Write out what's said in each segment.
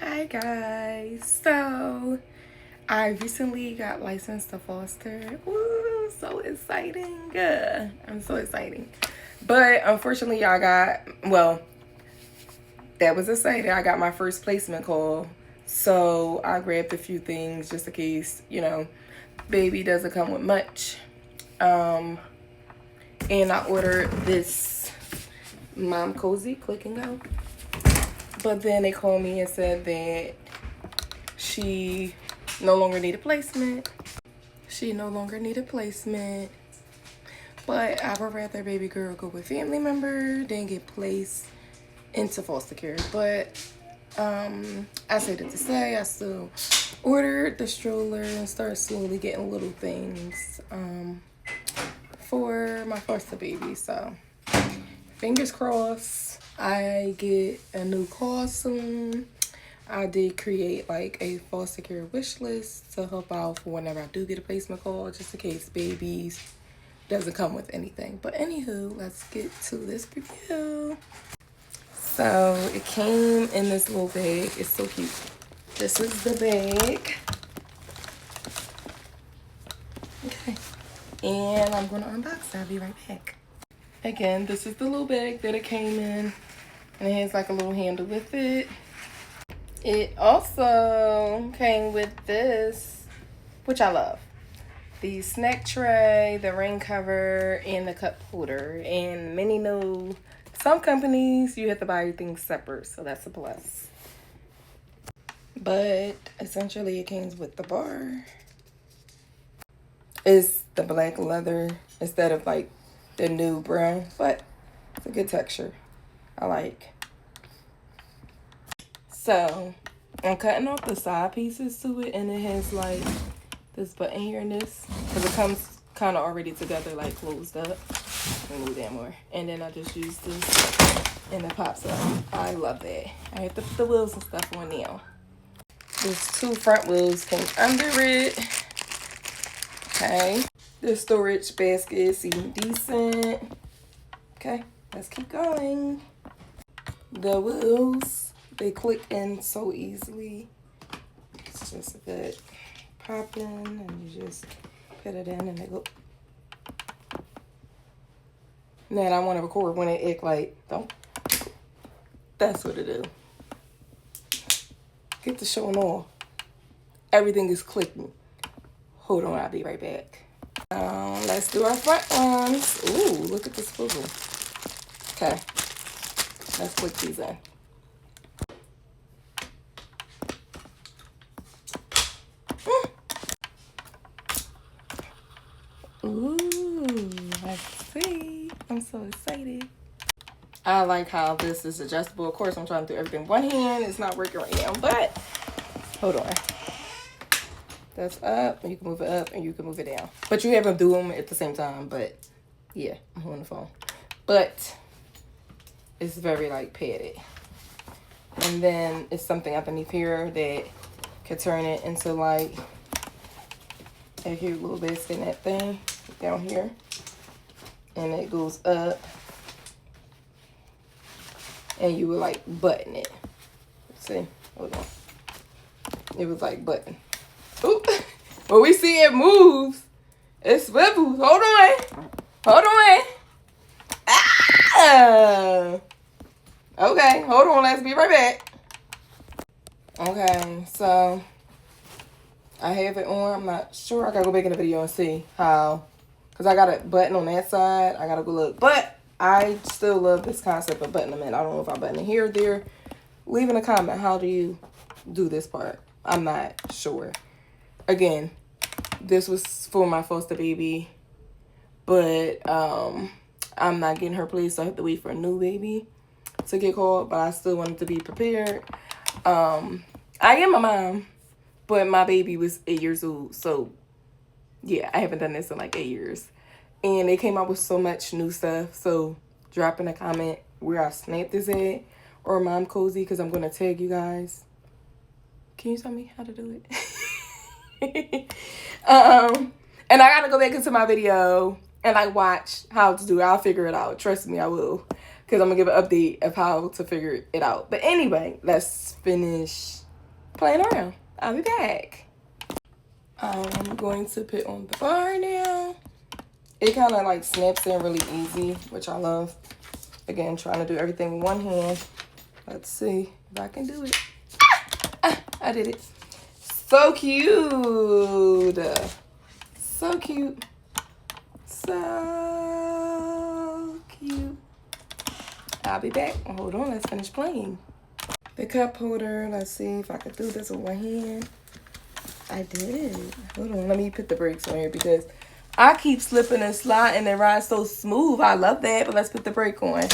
Hi guys, so I recently got licensed to foster. Woo, so exciting. I'm so excited. But unfortunately that was exciting. I got my first placement call. So I grabbed a few things just in case, baby doesn't come with much. And I ordered this Momcozy Click Go. But then they called me and said that she no longer needed placement. But I would rather baby girl go with family member than get placed into foster care. But I said it to say I still ordered the stroller and started slowly getting little things for my foster baby. So fingers crossed I get a new call soon. I did create like a foster care wish list to help out for whenever I do get a placement call, just in case babies doesn't come with anything. But anywho, let's get to this review. So it came in this little bag. It's so cute. This is the bag. Okay. And I'm going to unbox it. I'll be right back. Again, this is the little bag that it came in. And it has like a little handle with it. It also came with this, which I love. The snack tray, the rain cover, and the cup holder. And many know some companies you have to buy things separate, so that's a plus. But essentially it came with the bar. It's the black leather instead of like the new brown, but it's a good texture. I like. So I'm cutting off the side pieces to it, and it has like this button here and this, because it comes kind of already together, like closed up. Move that more, and then I just use this and it pops up. I love that. I have to put the wheels and stuff on now. These two front wheels came under it. Okay, the storage basket seemed decent. Okay, let's keep going. The wheels, they click in so easily. It's just a bit popping, and you just put it in and they go. Man, I want to record when it act like, don't. That's what it is. Get the showing off. Everything is clicking. Hold on, I'll be right back. Let's do our front ones. Ooh, look at the swivel. Okay, let's click these in. Ooh, let's see. I'm so excited. I like how this is adjustable. Of course, I'm trying to do everything with one hand. It's not working right now, but hold on. That's up, and you can move it up, and you can move it down. But you have them do them at the same time, but yeah, I'm holding the phone. But it's very like padded. And then it's something underneath here that could turn it into like a cute little basket net thing down here. And it goes up. And you would like button it. See? Hold on. It was like button. Ooh. When we see it moves, it swivels. Hold on. Hold on. Ah! Okay, hold on. Let's be right back. Okay, so I have it on. I'm not sure. I gotta go back in the video and see how. Because I got a button on that side. I gotta go look. But I still love this concept of buttoning them in. I don't know if I button it here or there. Leave in a comment. How do you do this part? I'm not sure. Again, this was for my foster baby. But I'm not getting her placed, so I have to wait for a new baby to get called. But I still wanted to be prepared. I am a mom, but my baby was 8 years old. So, yeah, I haven't done this in like 8 years. And they came out with so much new stuff. So, drop in a comment where I snapped this at, or Momcozy, because I'm going to tag you guys. Can you tell me how to do it? And I got to go back into my video and like watch how to do it. I'll figure it out. Trust me, I will. Because I'm going to give an update of how to figure it out. But anyway, let's finish playing around. I'll be back. I'm going to put on the bar now. It kind of like snaps in really easy, which I love. Again, trying to do everything with one hand. Let's see if I can do it. I did it. So cute. So cute. So cute. I'll be back. Hold on, let's finish playing. The cup holder. Let's see if I can do this with one hand. I did. Hold on, let me put the brakes on here because I keep slipping and sliding and ride so smooth. I love that, but let's put the brake on.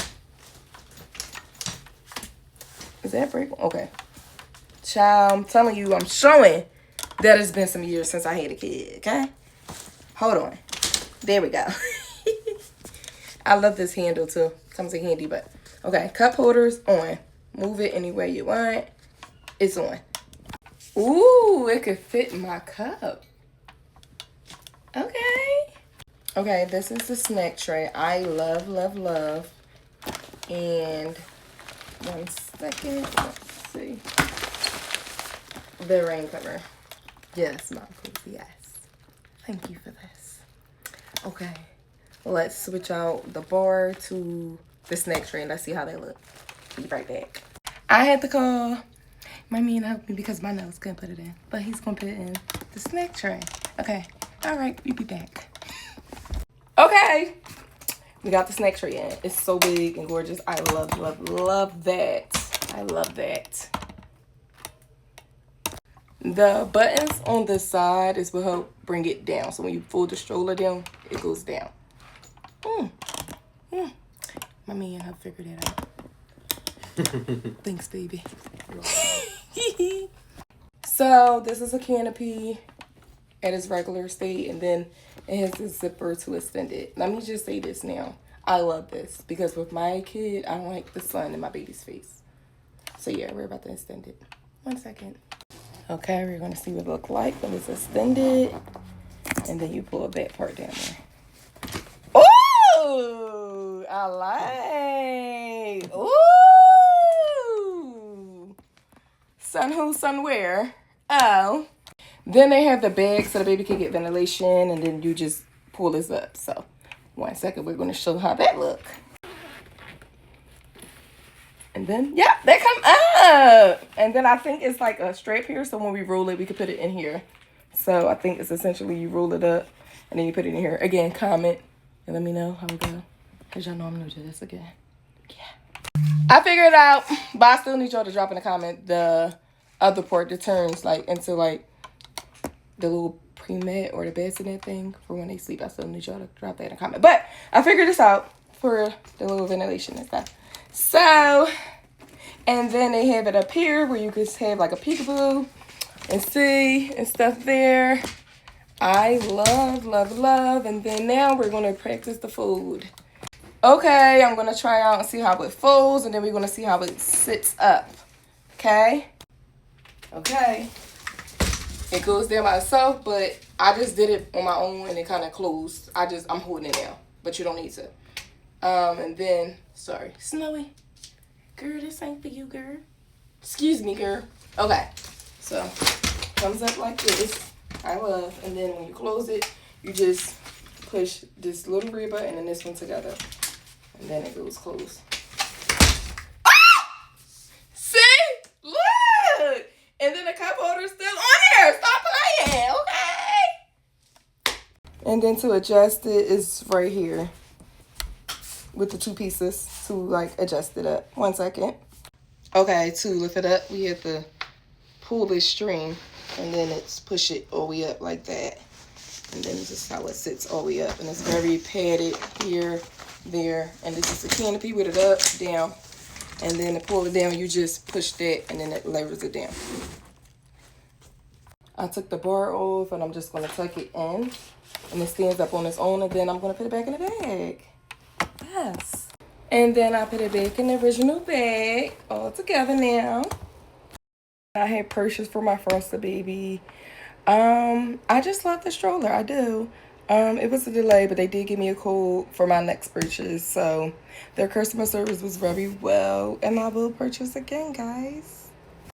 Is that brake on? Okay. Child, I'm telling you, I'm showing that it's been some years since I had a kid, okay? Hold on. There we go. I love this handle too. Comes in handy, but okay. Cup holders on. Move it any way you want. It's on. Ooh, it could fit in my cup. Okay. Okay, this is the snack tray. I love, love, love. And 1 second. Let's see. The rain cover. Yes, Momcozy, yes. Thank you for this. Okay. Let's switch out the bar to the snack tray and let's see how they look. Be right back. I had to call my man to help me because my nose couldn't put it in. But he's going to put it in the snack tray. Okay. All right. We'll be back. Okay. We got the snack tray in. It's so big and gorgeous. I love, love, love that. I love that. The buttons on the side is what help bring it down. So when you fold the stroller down, it goes down. My man helped figure that out. Thanks, baby. So this is a canopy at its regular state, and then it has a zipper to extend it. Let me just say this now. I love this because with my kid, I don't like the sun in my baby's face. So yeah, we're about to extend it. 1 second. Okay, we're gonna see what it looks like when it's extended, and then you pull that part down there. Ooh, I like. Ooh. Sun who, sun where? Oh. Then they have the bag so the baby can get ventilation, and then you just pull this up. So 1 second, we're gonna show how that look. And then, yeah, they come up. And then I think it's like a strap here. So when we roll it, we could put it in here. So I think it's essentially you roll it up and then you put it in here. Again, comment and let me know how it go. Because y'all know I'm new to this again. Yeah. I figured it out. But I still need y'all to drop in the comment the other part that turns like into like the little pre-med or the bassinet thing for when they sleep. I still need y'all to drop that in the comment. But I figured this out for the little ventilation and stuff. So, and then they have it up here where you could have like a peekaboo and see and stuff there. I love, love, love. And then now we're going to practice the fold. Okay, I'm going to try out and see how it folds, and then we're going to see how it sits up. Okay? Okay. It goes down by itself, but I just did it on my own and it kind of closed. I'm holding it now, but you don't need to. And then, sorry, Snowy. Girl, this ain't for you, girl. Excuse me, girl. Okay, so comes up like this. I love. And then when you close it, you just push this little red button and this one together. And then it goes closed. Ah! See? Look! And then the cup holder's still on there. Stop playing, okay? And then to adjust it is right here. With the 2 pieces to like adjust it up. 1 second. Okay, to lift it up, we have to pull this string and then it's push it all the way up like that. And then this is how it sits all the way up. And it's very padded here, there. And this is the canopy with it up, down. And then to pull it down, you just push that and then it levers it down. I took the bar off and I'm just gonna tuck it in. And it stands up on its own, and then I'm gonna put it back in the bag. Yes. And then I put it back in the original bag all together now. I had purchased for my foster baby. I just love the stroller. I do. It was a delay, but they did give me a code for my next purchase. So their customer service was very well, and I will purchase again, guys.